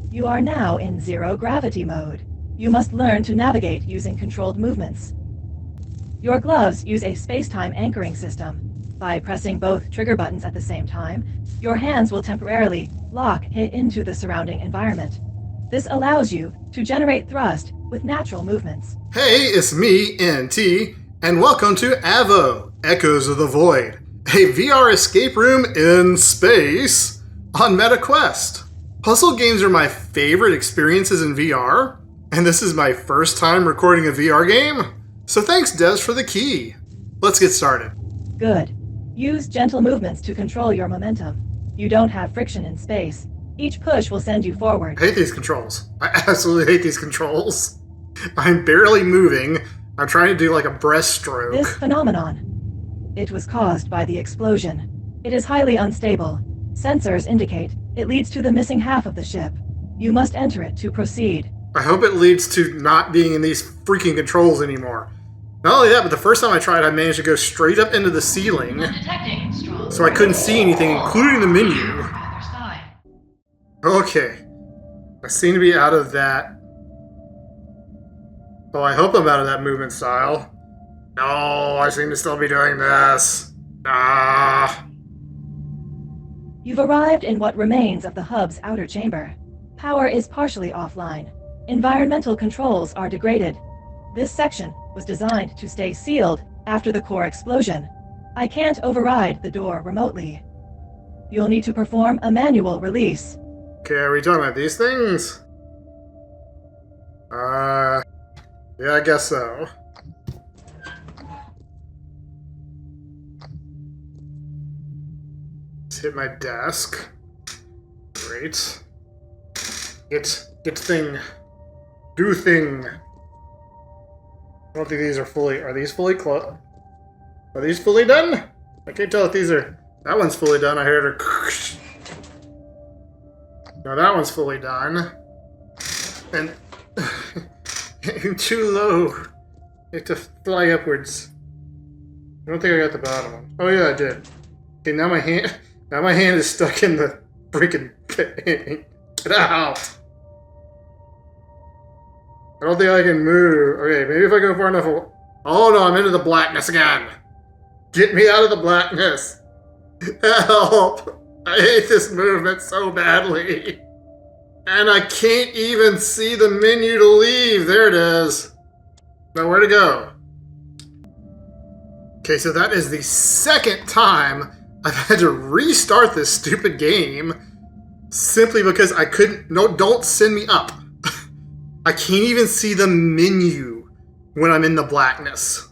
You are now in zero gravity mode. You must learn to navigate using controlled movements. Your gloves use a space-time anchoring system. By pressing both trigger buttons at the same time, your hands will temporarily lock into the surrounding environment. This allows you to generate thrust with natural movements. Hey, it's me, NT, and welcome to AVO, Echoes of the Void, a VR escape room in space on MetaQuest. Puzzle games are my favorite experiences in VR, and this is my first time recording a VR game, so thanks Des for the key. Let's get started. Good. Use gentle movements to control your momentum. You don't have friction in space. Each push will send you forward. I hate these controls. I absolutely hate these controls. I'm barely moving. I'm trying to do like a breaststroke. This phenomenon. It was caused by the explosion. It is highly unstable. Sensors indicate it leads to the missing half of the ship. You must enter it to proceed. I hope it leads to not being in these freaking controls anymore. Not only that, but the first time I tried, I managed to go straight up into the ceiling, so I couldn't see anything, including the menu. Okay. I seem to be out of that. Well, I hope I'm out of that movement style. No, I seem to still be doing this. You've arrived in what remains of the hub's outer chamber. Power is partially offline. Environmental controls are degraded. This section was designed to stay sealed after the core explosion. I can't override the door remotely. You'll need to perform a manual release. Okay, are we talking about these things? Yeah, I guess so. Just hit my desk. Great. Get thing. Do thing. I don't think these are fully... Are these fully closed? Are these fully done? I can't tell if these are... That one's fully done. I heard her... No, that one's fully done. And... I'm too low. You have to fly upwards. I don't think I got the bottom one. Oh yeah, I did. Okay, now my hand is stuck in the freaking thing. Get out! I don't think I can move. Okay, maybe if I go far enough. Oh no, I'm into the blackness again. Get me out of the blackness. Help! I hate this movement so badly. And I can't even see the menu to leave. There it is. Now where to go? Okay, so that is the second time I've had to restart this stupid game simply because I couldn't... No, don't send me up. I can't even see the menu when I'm in the blackness.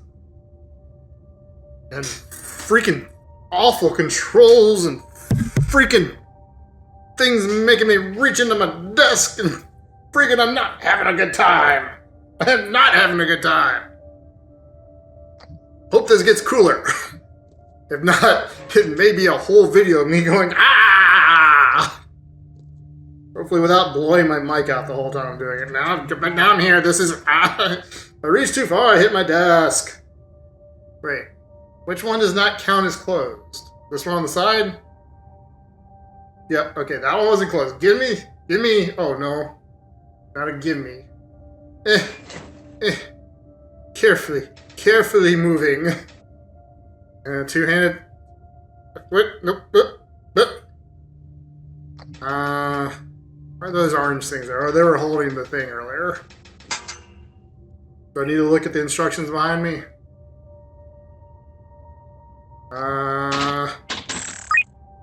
And freaking awful controls and freaking things making me reach into my desk and freaking I'm not having a good time. I'm not having a good time. Hope this gets cooler. If not, it may be a whole video of me going, ah! Hopefully without blowing my mic out the whole time I'm doing it. Now I'm here. This is... I reached too far. I hit my desk. Wait. Which one does not count as closed? This one on the side? Yep. Okay, that one wasn't closed. Give me... Oh, no. Not a give me. Carefully moving. Two-handed... Wait, nope. Where are those orange things there? Oh, they were holding the thing earlier. Do I need to look at the instructions behind me?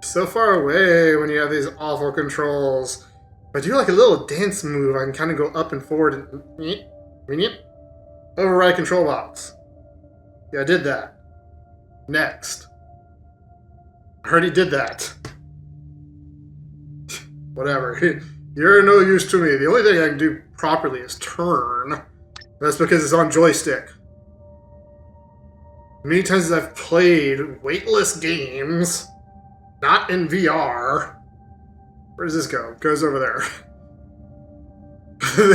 So far away when you have these awful controls. If I do like a little dance move, I can kind of go up and forward and... Override control box. Yeah, I did that. Next. I already did that. Whatever. You're no use to me. The only thing I can do properly is turn. That's because it's on joystick. Many times as I've played weightless games, not in VR. Where does this go? It goes over there.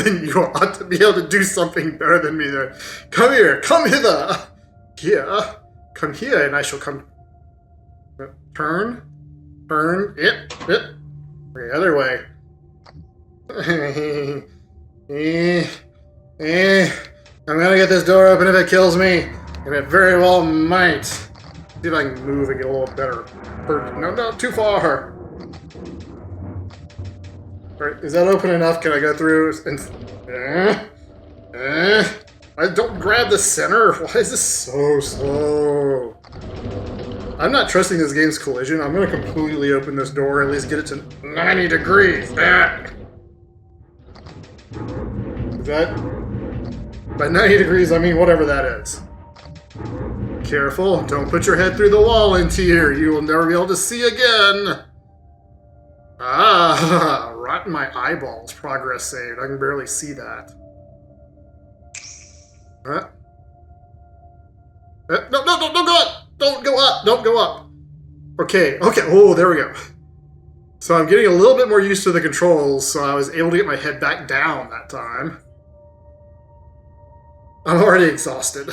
Then you ought to be able to do something better than me there. Come here, come hither. Here, come here, and I shall come. Turn. Okay, other way. I'm gonna get this door open if it kills me, and it very well might. See if I can move and get a little better. No, too far. Alright, is that open enough? Can I go through? I don't grab the center. Why is this so slow? I'm not trusting this game's collision. I'm gonna completely open this door, at least get it to 90 degrees. Is that... By 90 degrees, I mean whatever that is. Careful, don't put your head through the wall into here. You will never be able to see again. Ah, rotten my eyeballs. Progress saved. I can barely see that. Huh? No, don't go up! Don't go up! Don't go up! Okay, oh, there we go. So I'm getting a little bit more used to the controls, so I was able to get my head back down that time. I'm already exhausted.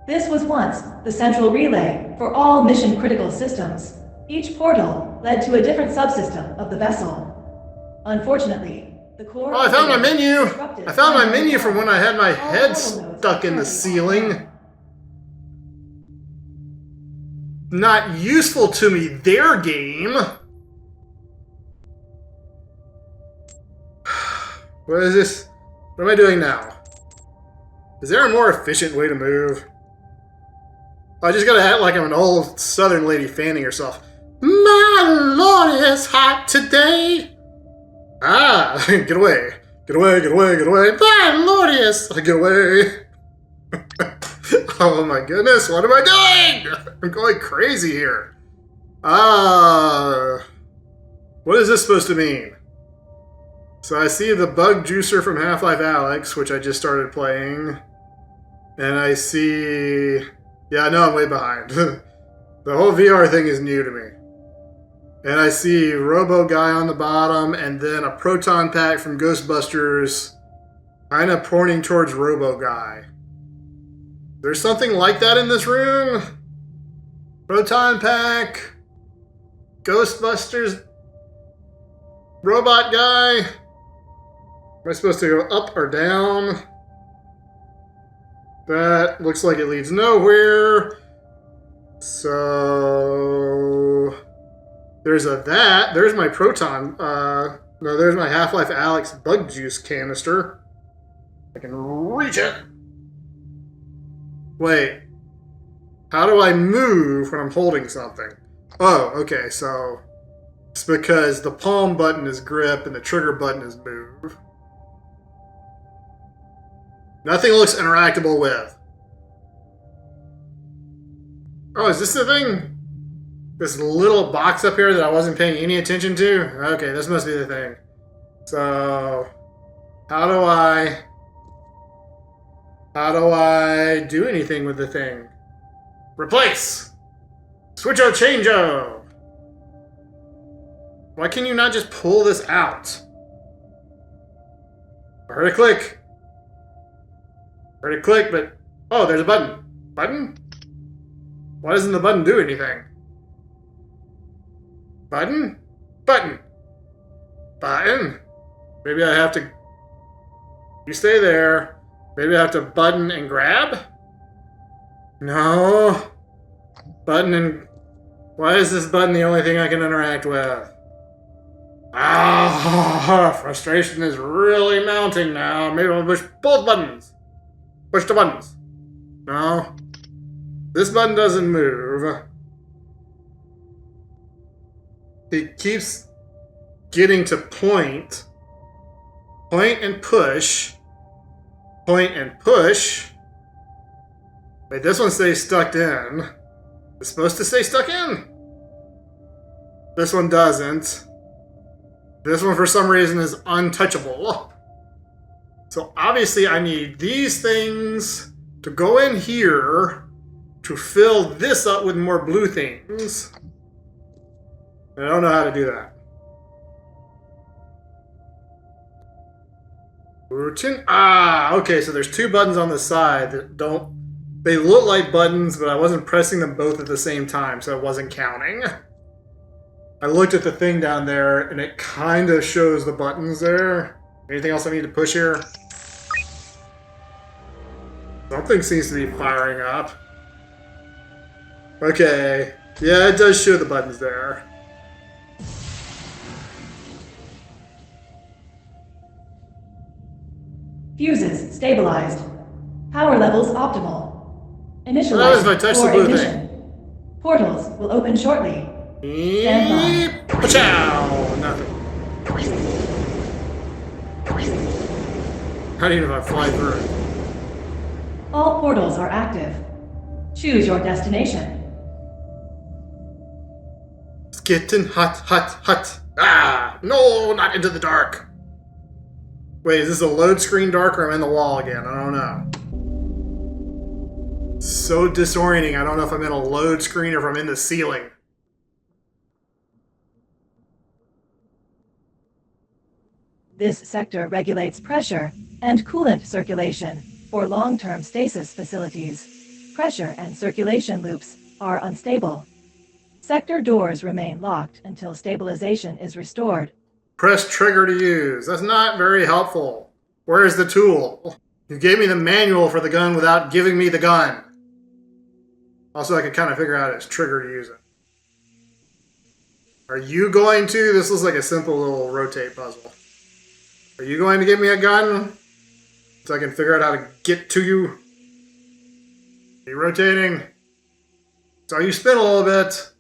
This was once the central relay for all mission-critical systems. Each portal led to a different subsystem of the vessel. Unfortunately, the core... Oh, I found my menu! I found my menu from when I had my head stuck in the ceiling. Not useful to me, their game. What is this? What am I doing now? Is there a more efficient way to move? I just gotta act like I'm an old southern lady fanning herself. My Lord, it's hot today. Ah, get away. Get away, get away, get away. My Lord, yes. Get away. Oh my goodness, what am I doing? I'm going crazy here. What is this supposed to mean? So I see the bug juicer from Half-Life Alyx, which I just started playing. And I see... Yeah, I know I'm way behind. The whole VR thing is new to me. And I see Robo Guy on the bottom, and then a proton pack from Ghostbusters kind of pointing towards Robo Guy. There's something like that in this room? Proton pack, Ghostbusters, Robot Guy. Am I supposed to go up or down? That looks like it leads nowhere. So... There's that. There's my proton. No, there's my Half-Life Alyx bug juice canister. I can reach it. Wait. How do I move when I'm holding something? Oh, okay, so... It's because the palm button is grip and the trigger button is move. Nothing looks interactable with. Oh, is this the thing? This little box up here that I wasn't paying any attention to? Okay, this must be the thing. So, how do I do anything with the thing? Replace! Switcho changeo! Why can you not just pull this out? I heard a click. Heard a click, but... Oh, there's a button. Button? Why doesn't the button do anything? Button? Button! Button? Maybe I have to... You stay there. Maybe I have to button and grab? No. Button and... Why is this button the only thing I can interact with? Ah, frustration is really mounting now. Maybe I'll push both buttons. Push the buttons. No. This button doesn't move. It keeps getting to point. Point and push. Point and push. Wait, this one stays stuck in. It's supposed to stay stuck in. This one doesn't. This one, for some reason, is untouchable. So obviously I need these things to go in here to fill this up with more blue things. And I don't know how to do that. Routine. Ah, okay, so there's two buttons on the side that don't... They look like buttons, but I wasn't pressing them both at the same time, so it wasn't counting. I looked at the thing down there, and it kind of shows the buttons there. Anything else I need to push here? Something seems to be firing up. Okay. Yeah, it does show the buttons there. Fuses stabilized. Power levels optimal. Well, that was if I Initializing touch the for blue ignition. thing. Portals will open shortly. Stand by. Pachow! Nothing. How do you know if I fly through it? All portals are active. Choose your destination. It's getting hot, hot, hot. Ah! No, not into the dark. Wait, is this a load screen dark or I'm in the wall again? I don't know. So disorienting. I don't know if I'm in a load screen or if I'm in the ceiling. This sector regulates pressure and coolant circulation for long-term stasis facilities. Pressure and circulation loops are unstable. Sector doors remain locked until stabilization is restored. Press trigger to use. That's not very helpful. Where's the tool? You gave me the manual for the gun without giving me the gun. Also, I could kind of figure out its trigger to use it. Are you going to? This looks like a simple little rotate puzzle. Are you going to give me a gun? So I can figure out how to get to you? Are you rotating? So you spin a little bit.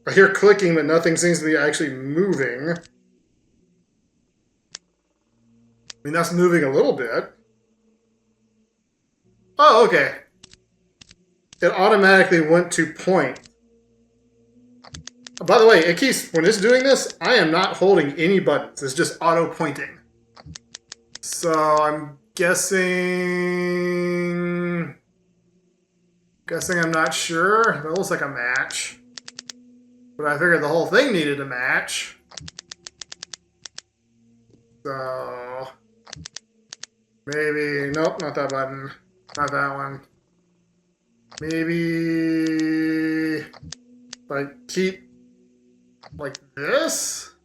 I hear clicking, but nothing seems to be actually moving. I mean, that's moving a little bit. Oh, okay. It automatically went to point. By the way, it keeps, when it's doing this, I am not holding any buttons. It's just auto pointing. So I'm guessing I'm not sure. That looks like a match. But I figured the whole thing needed a match. So maybe, nope, not that button. Not that one. Maybe like keep like this.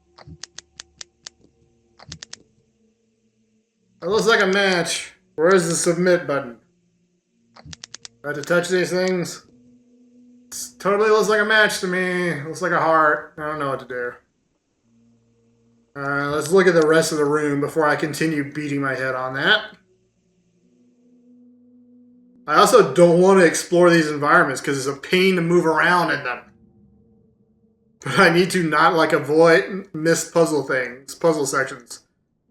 That looks like a match. Where's the submit button? Do I have to touch these things? It totally looks like a match to me. It looks like a heart. I don't know what to do. Let's look at the rest of the room before I continue beating my head on that. I also don't want to explore these environments because it's a pain to move around in them. But I need to not like avoid missed puzzle things, puzzle sections.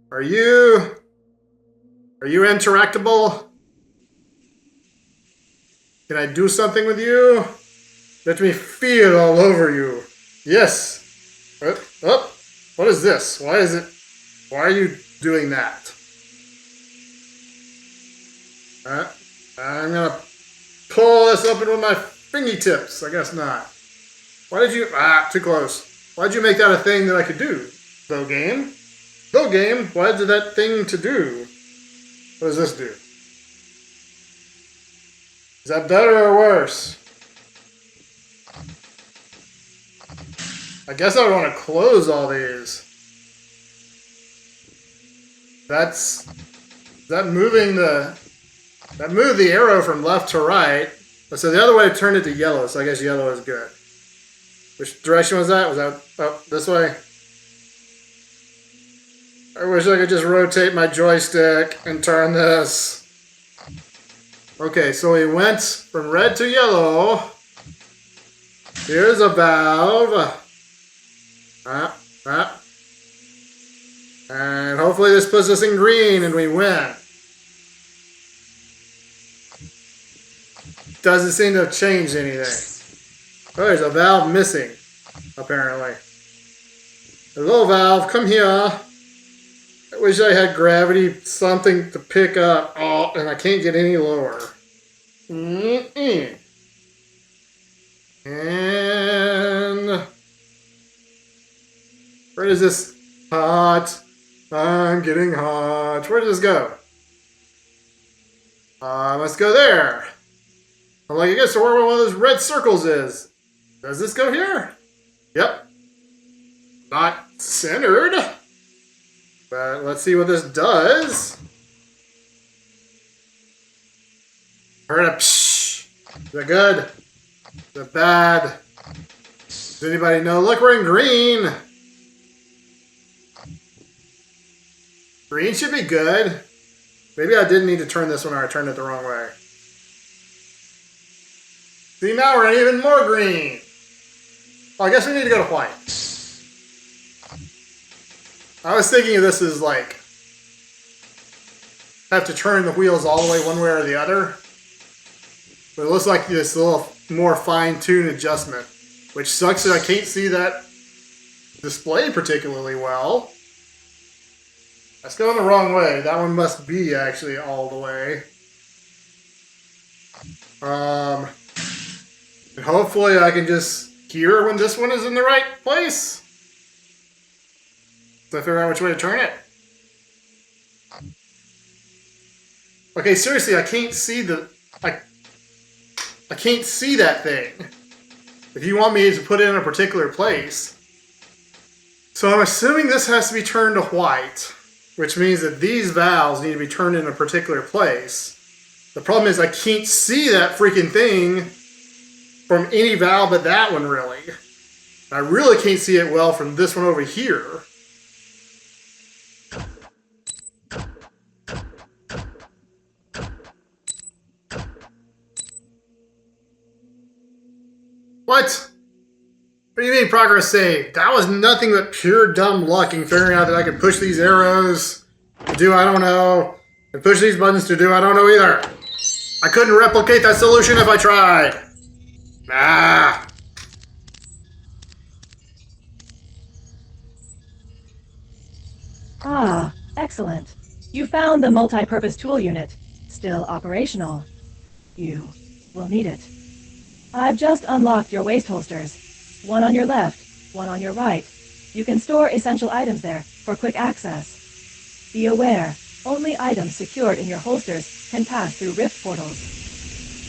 Are you interactable? Can I do something with you? Let me feel all over you. Yes. Oh, what is this? Why are you doing that? I'm gonna pull this open with my fingertips. I guess not. Why did you... too close. Why did you make that a thing that I could do? Though game? Though game, why did that thing to do? What does this do? Is that better or worse? I guess I would want to close all these. That moved the arrow from left to right. So the other way turned it to yellow, so I guess yellow is good. Which direction was that? Was that this way? I wish I could just rotate my joystick and turn this. Okay, so we went from red to yellow. Here's a valve. And hopefully this puts us in green and we win. Doesn't seem to have changed anything. Oh, there's a valve missing, apparently. Hello, valve, come here. I wish I had gravity, something to pick up. Oh, and I can't get any lower. And where is this? Hot. I'm getting hot. Where does this go? Let's go there. I'm like, I guess where one of those red circles is. Does this go here? Yep. Not centered. But let's see what this does. Heard a pshh. Is that good? Is that bad? Does anybody know? Look, we're in green. Green should be good. Maybe I didn't need to turn this one or I turned it the wrong way. See, now we're in even more green. Oh, I guess we need to go to white. I was thinking of this as like, have to turn the wheels all the way one way or the other. But it looks like this little more fine-tuned adjustment, which sucks that I can't see that display particularly well. That's going the wrong way. That one must be actually all the way. And hopefully I can just hear when this one is in the right place. So I figure out which way to turn it. Okay, seriously, I can't see the... I can't see that thing. If you want me to put it in a particular place. So I'm assuming this has to be turned to white, which means that these valves need to be turned in a particular place. The problem is I can't see that freaking thing from any valve but that one, really. I really can't see it well from this one over here. What? What do you mean progress saved? That was nothing but pure dumb luck in figuring out that I could push these arrows to do I don't know, and push these buttons to do I don't know either. I couldn't replicate that solution if I tried. Ah. Ah, excellent. You found the multi-purpose tool unit, still operational. You will need it. I've just unlocked your waist holsters. One on your left, one on your right. You can store essential items there for quick access. Be aware, only items secured in your holsters can pass through rift portals.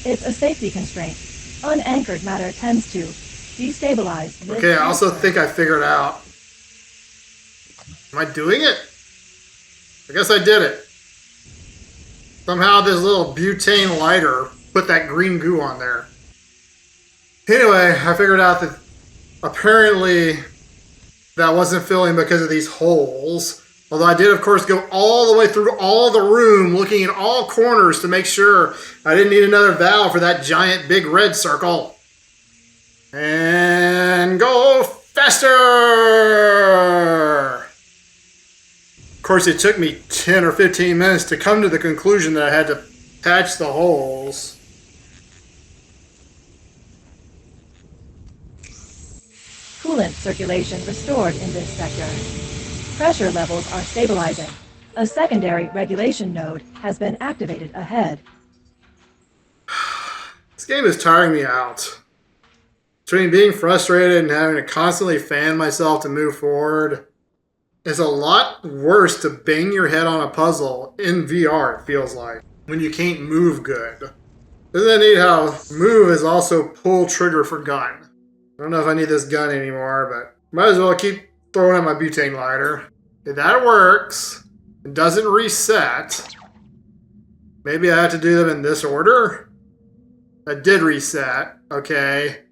It's a safety constraint. Unanchored matter tends to destabilize this. Okay, I also think I figured out. Am I doing it? I guess I did it. Somehow this little butane lighter put that green goo on there. Anyway, I figured out that apparently that wasn't filling because of these holes. Although I did, of course, go all the way through all the room, looking in all corners to make sure I didn't need another valve for that giant big red circle. And go faster! Of course, it took me 10 or 15 minutes to come to the conclusion that I had to patch the holes. Coolant circulation restored in this sector. Pressure levels are stabilizing. A secondary regulation node has been activated ahead. This game is tiring me out. Between being frustrated and having to constantly fan myself to move forward, it's a lot worse to bang your head on a puzzle in VR, it feels like, when you can't move good. Isn't it neat how move is also pull trigger for gun? I don't know if I need this gun anymore, but might as well keep throwing out my butane lighter. If that works, it doesn't reset. Maybe I have to do them in this order? That did reset. Okay.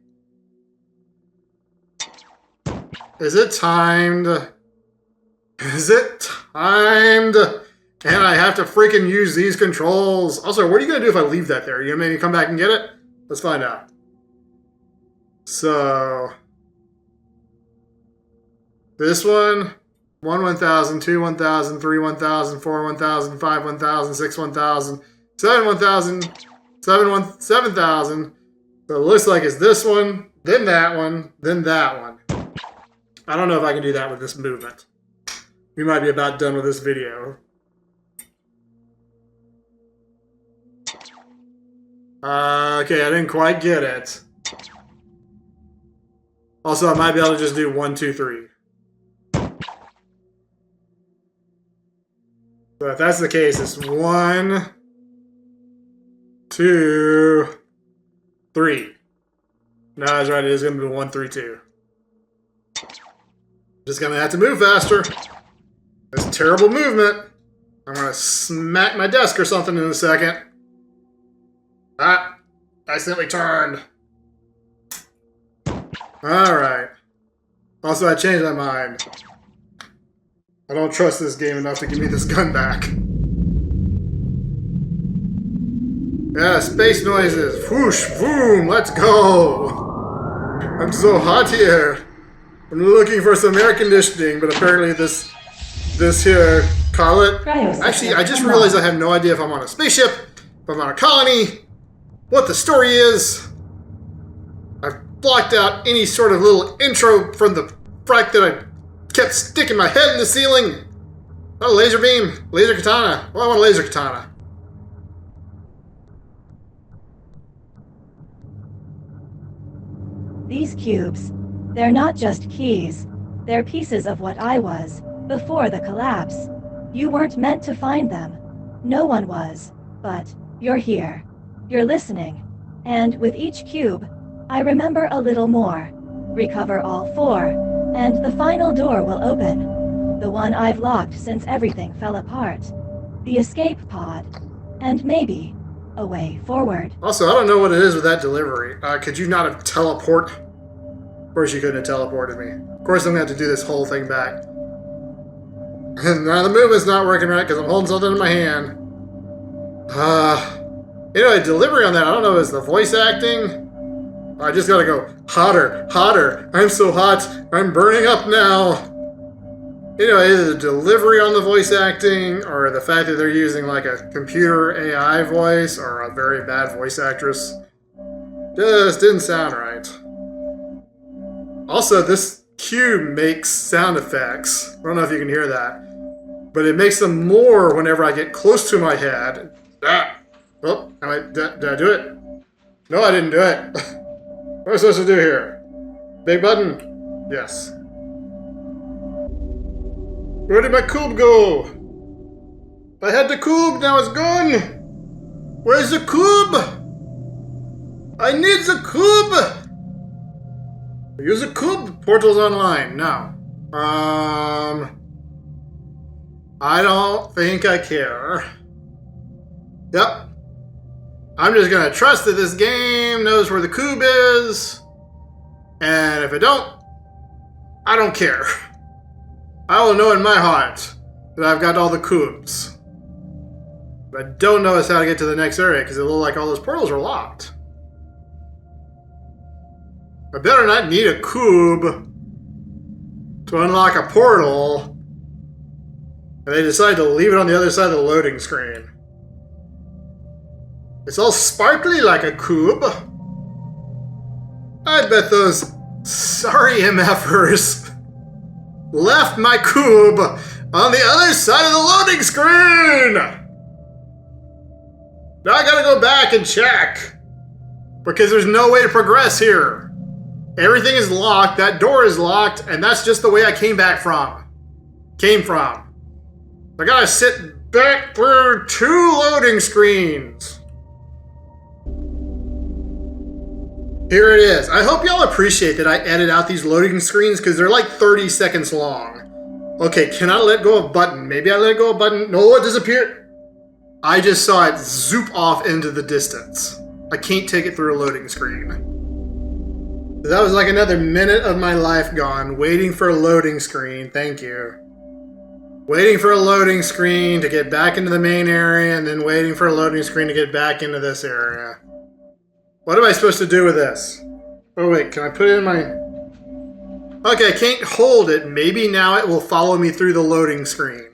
Is it timed? Is it timed? And I have to freaking use these controls. Also, what are you going to do if I leave that there? You going to make me come back and get it? Let's find out. So, this one, 1 1000, 2 1000, 3 1000, 4 1000, 5 1000, 6 1000, 7 1000, 7000. So it looks like it's this one, then that one, then that one. I don't know if I can do that with this movement. We might be about done with this video. Okay, I didn't quite get it. Also, I might be able to just do 1, 2, 3. So if that's the case, it's 1, 2, 3. No, that's right. It is going to be 1, 3, 2. Just going to have to move faster. That's terrible movement. I'm going to smack my desk or something in a second. Ah, accidentally turned. Alright. Also, I changed my mind. I don't trust this game enough to give me this gun back. Yeah, space noises. Whoosh, boom, let's go. I'm so hot here. I'm looking for some air conditioning, but apparently this here, call it. Actually, I just realized I have no idea if I'm on a spaceship, if I'm on a colony, what the story is. I've blocked out any sort of little intro from the fact that I kept sticking my head in the ceiling. Oh, laser beam, laser katana. Well, I want a laser katana. These cubes, they're not just keys. They're pieces of what I was before the collapse. You weren't meant to find them. No one was. But you're here. You're listening. And with each cube, I remember a little more. Recover all 4, and the final door will open. The one I've locked since everything fell apart. The escape pod. And maybe a way forward. Also, I don't know what it is with that delivery. Could you not have teleport? Of course you couldn't have teleported me. Of course I'm going to have to do this whole thing back. And now the movement's not working right because I'm holding something in my hand. You know, a delivery on that, I don't know, is the voice acting? I just gotta go hotter, hotter. I'm so hot. I'm burning up now. You know, either the delivery on the voice acting or the fact that they're using like a computer AI voice or a very bad voice actress. Just didn't sound right. Also, this cube makes sound effects. I don't know if you can hear that. But it makes them more whenever I get close to my head. Ah! Oh, did I do it? No, I didn't do it. What am I supposed to do here? Big button? Yes. Where did my cube go? I had the cube, now it's gone. Where's the cube? I need the cube. Use a cube. Portal's online. No. I don't think I care. Yep. I'm just gonna trust that this game knows where the cube is. And if it don't, I don't care. I will know in my heart that I've got all the cubes. But I don't know how to get to the next area because it looked like all those portals are locked. I better not need a cube to unlock a portal. And they decide to leave it on the other side of the loading screen. It's all sparkly like a cube. I bet those sorry MFers left my cube on the other side of the loading screen! Now I gotta go back and check. Because there's no way to progress here. Everything is locked, that door is locked, and that's just the way I came from. I gotta sit back through 2 loading screens. Here it is. I hope y'all appreciate that I edit out these loading screens because they're like 30 seconds long. Okay, can I let go of button? Maybe I let go of button. No, it disappeared. I just saw it zoop off into the distance. I can't take it through a loading screen. That was like another minute of my life gone, waiting for a loading screen. Thank you. Waiting for a loading screen to get back into the main area, and then waiting for a loading screen to get back into this area. What am I supposed to do with this? Oh wait, can I put it in my... Okay, I can't hold it. Maybe now it will follow me through the loading screen.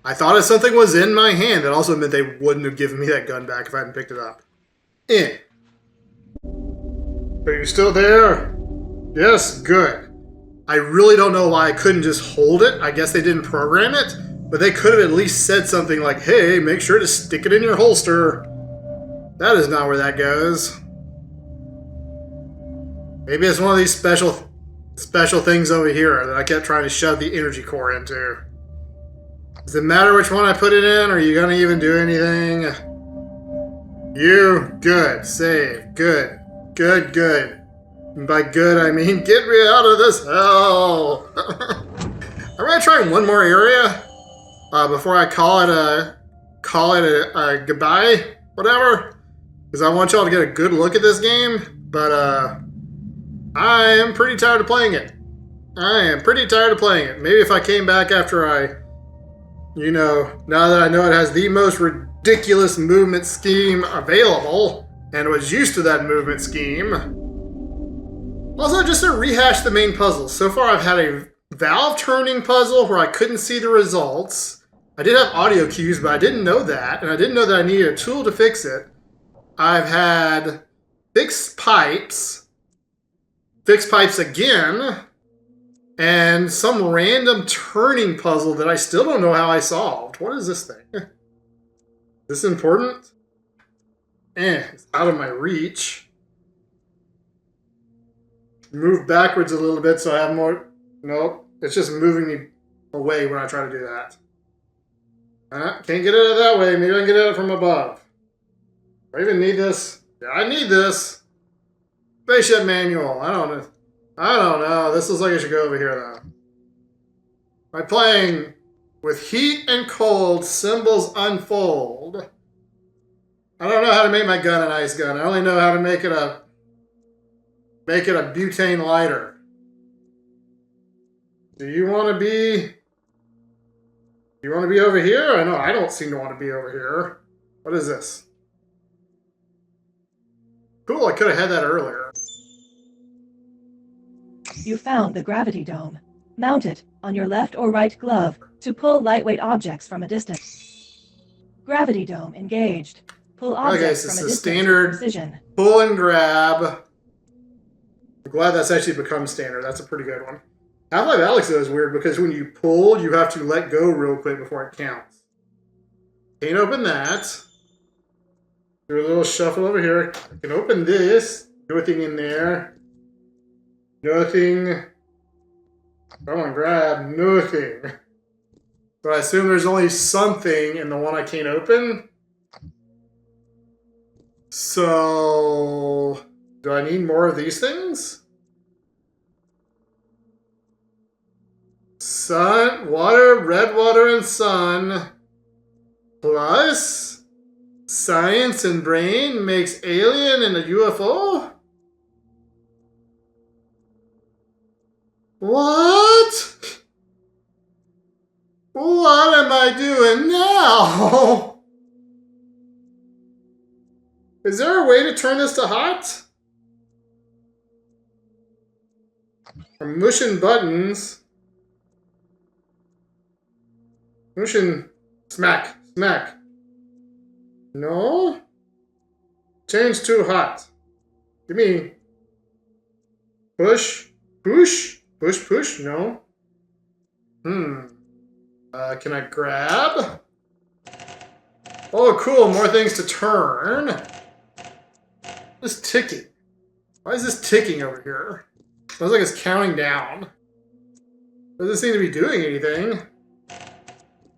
I thought if something was in my hand, that also meant they wouldn't have given me that gun back if I hadn't picked it up. Are you still there? Yes, good. I really don't know why I couldn't just hold it. I guess they didn't program it, but they could have at least said something like, hey, make sure to stick it in your holster. That is not where that goes. Maybe it's one of these special things over here that I kept trying to shove the energy core into. Does it matter which one I put it in? Are you gonna even do anything? You. Good. Save. Good. Good, good. And by good, I mean get me out of this hell. I'm gonna try one more area before I call it a goodbye, whatever. Because I want y'all to get a good look at this game. But I am pretty tired of playing it. Maybe if I came back after now that I know it has the most ridiculous movement scheme available, and was used to that movement scheme. Also, just to rehash the main puzzles. So far, I've had a valve turning puzzle where I couldn't see the results. I did have audio cues, but I didn't know that, and I didn't know that I needed a tool to fix it. I've had fixed pipes again, and some random turning puzzle that I still don't know how I solved. What is this thing? Is this important? It's out of my reach. Move backwards a little bit so I have more... Nope. It's just moving me away when I try to do that. Can't get it that way. Maybe I can get it from above. Do I even need this? Yeah, I need this. Spaceship manual. I don't know. This looks like I should go over here, though. By playing with heat and cold, symbols unfold. I don't know how to make my gun an ice gun. I only know how to make it a butane lighter. Do you want to be over here? I know I don't seem to want to be over here. What is this? Cool, I could have had that earlier. You found the gravity dome. Mount it on your left or right glove to pull lightweight objects from a distance. Gravity dome engaged. Pull objects from a distance. Standard precision. Pull and grab. I'm glad that's actually become standard. That's a pretty good one. Half-Life Alyx, though, is weird because when you pull, you have to let go real quick before it counts. Can't open that. Do a little shuffle over here. I can open this. Nothing in there. Nothing. Come on, grab. Nothing. So I assume there's only something in the one I can't open. So, do I need more of these things? Sun, water, red water, and sun. Plus, science and brain makes alien and a UFO? What? What am I doing now? Is there a way to turn this to hot? I'm mushing buttons. Mushing. Smack. Smack. No? Change to hot. Give me. Push. Push. Push, push. No. Can I grab? Oh, cool. More things to turn. This ticking. Why is this ticking over here? Sounds like it's counting down. Doesn't seem to be doing anything.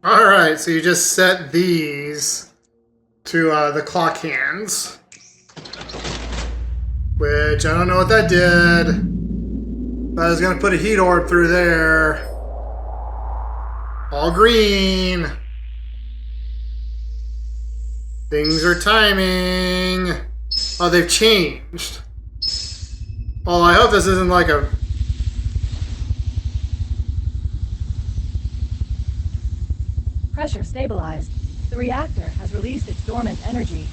Alright, so you just set these to the clock hands. Which, I don't know what that did. But I was going to put a heat orb through there. All green. Things are timing. Oh, they've changed. Oh, I hope this isn't like a... Pressure stabilized. The reactor has released its dormant energy.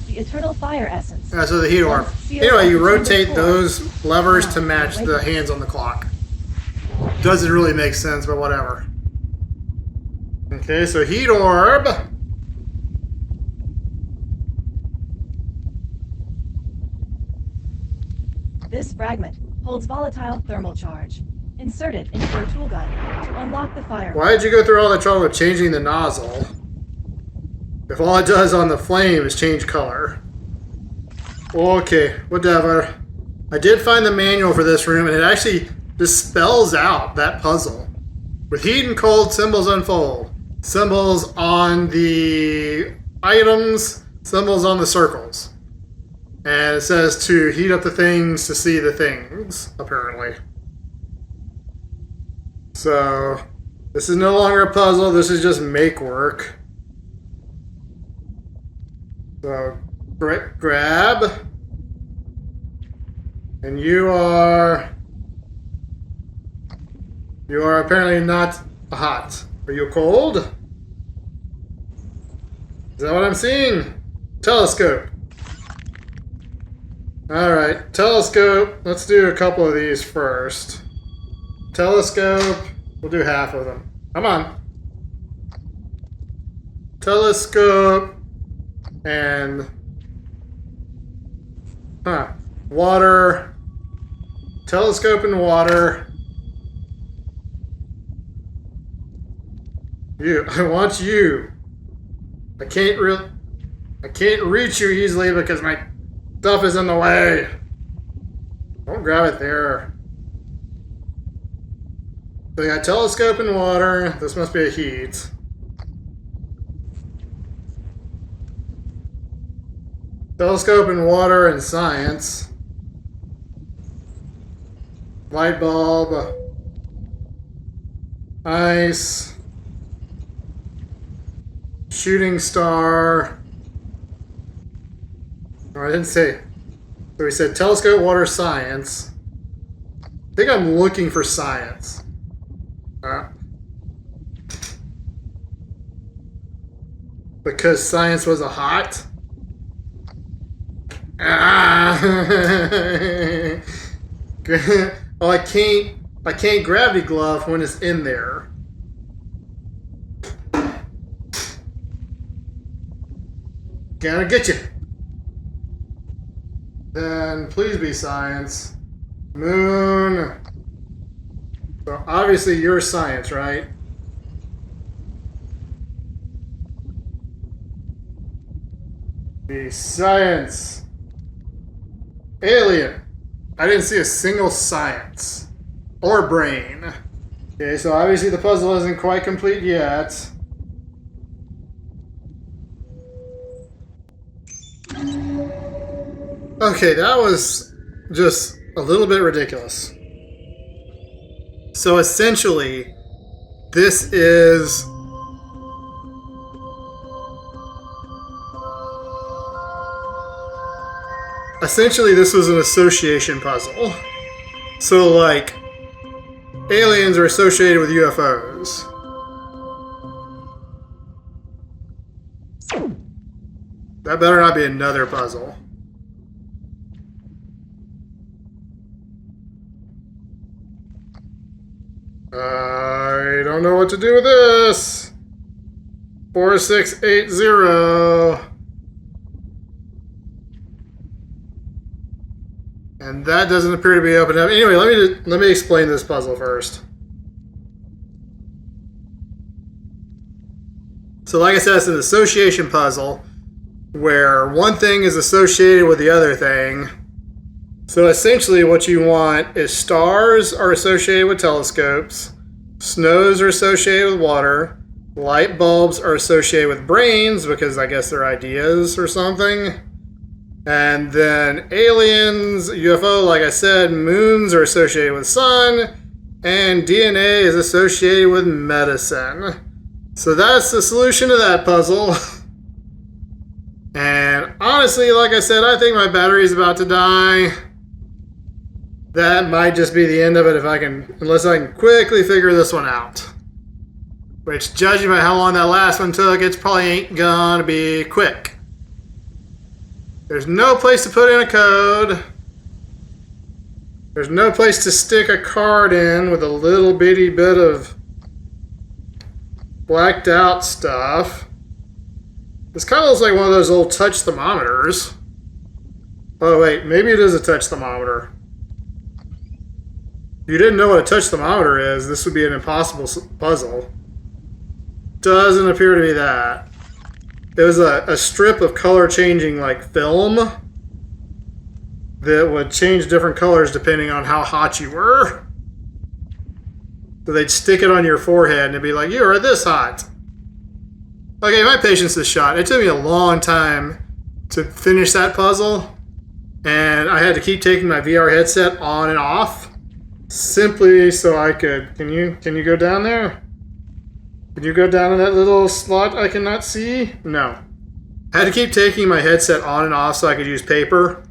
The eternal fire essence. Yeah, so the heat orb. Anyway, you rotate those levers to match the hands on the clock. Doesn't really make sense, but whatever. Okay, so heat orb. This fragment holds volatile thermal charge. Insert it into your tool gun to unlock the fire. Why did you go through all the trouble of changing the nozzle? If all it does on the flame is change color. Okay, whatever. I did find the manual for this room, and it actually just spells out that puzzle. With heat and cold, symbols unfold. Symbols on the items, Symbols on the circles. And it says to heat up the things to see the things, apparently. So, this is no longer a puzzle, this is just make work. So, grab. And you are apparently not hot. Are you cold? Is that what I'm seeing? Telescope. Alright, telescope. Let's do a couple of these first. Telescope. We'll do half of them. Come on. Telescope. And... water. Telescope and water. You. I want you. I can't reach you easily because my stuff is in the way. Don't grab it there. So we got telescope and water. This must be a heat. Telescope and water and science. Light bulb. Ice. Shooting star. Oh, I didn't say. So we said telescope, water, science. I think I'm looking for science. Because science was a hot. Oh, I can't gravity glove when it's in there. Gonna get you. Then please be science. Moon. So obviously you're science, right? Be science. Alien. I didn't see a single science. Or brain. Okay, so obviously the puzzle isn't quite complete yet. Okay, that was just a little bit ridiculous. So essentially, this is... Essentially, this was an association puzzle. So, like, aliens are associated with UFOs. That better not be another puzzle. I don't know what to do with this. 4680. And that doesn't appear to be open up. Anyway, let me explain this puzzle first. So like I said, it's an association puzzle where one thing is associated with the other thing. So essentially what you want is stars are associated with telescopes, snows are associated with water, light bulbs are associated with brains because I guess they're ideas or something. And then aliens, UFO, like I said, moons are associated with sun, and DNA is associated with medicine. So that's the solution to that puzzle. And honestly, like I said, I think my battery's about to die. That might just be the end of it unless I can quickly figure this one out. Which, judging by how long that last one took, it probably ain't gonna be quick. There's no place to put in a code. There's no place to stick a card in with a little bitty bit of blacked out stuff. This kind of looks like one of those old touch thermometers. Oh wait, maybe it is a touch thermometer. If you didn't know what a touch thermometer is, this would be an impossible puzzle. Doesn't appear to be that. It was a strip of color changing like film that would change different colors depending on how hot you were. So they'd stick it on your forehead and it'd be like, you are this hot. Okay, my patience is shot. It took me a long time to finish that puzzle. And I had to keep taking my VR headset on and off simply so I could... Can you go down there? Can you go down in that little slot I cannot see? No. I had to keep taking my headset on and off so I could use paper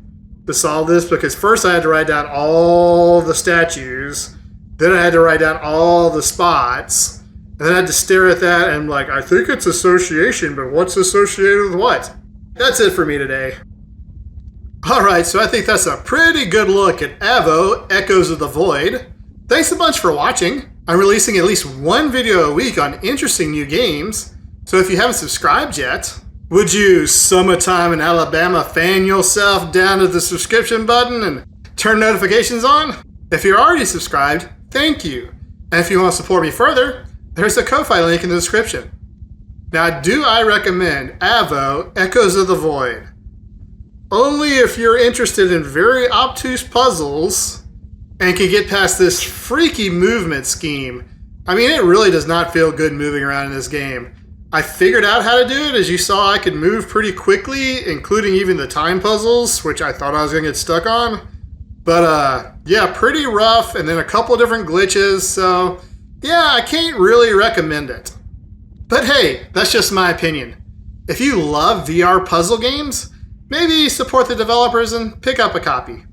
to solve this, because first I had to write down all the statues, then I had to write down all the spots, and then I had to stare at that and like, I think it's association, but what's associated with what? That's it for me today. Alright, so I think that's a pretty good look at AVO, Echoes of the Void. Thanks a bunch for watching. I'm releasing at least one video a week on interesting new games, so if you haven't subscribed yet, would you summertime in Alabama fan yourself down to the subscription button and turn notifications on? If you're already subscribed, thank you. And if you want to support me further, there's a Ko-Fi link in the description. Now, do I recommend AVO, Echoes of the Void? Only if you're interested in very obtuse puzzles and can get past this freaky movement scheme. I mean, it really does not feel good moving around in this game. I figured out how to do it. As you saw, I could move pretty quickly, including even the time puzzles, which I thought I was going to get stuck on. But, yeah, pretty rough, and then a couple different glitches, so, yeah, I can't really recommend it. But hey, that's just my opinion. If you love VR puzzle games, maybe support the developers and pick up a copy.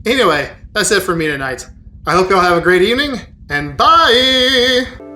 Anyway, that's it for me tonight. I hope you all have a great evening, and bye!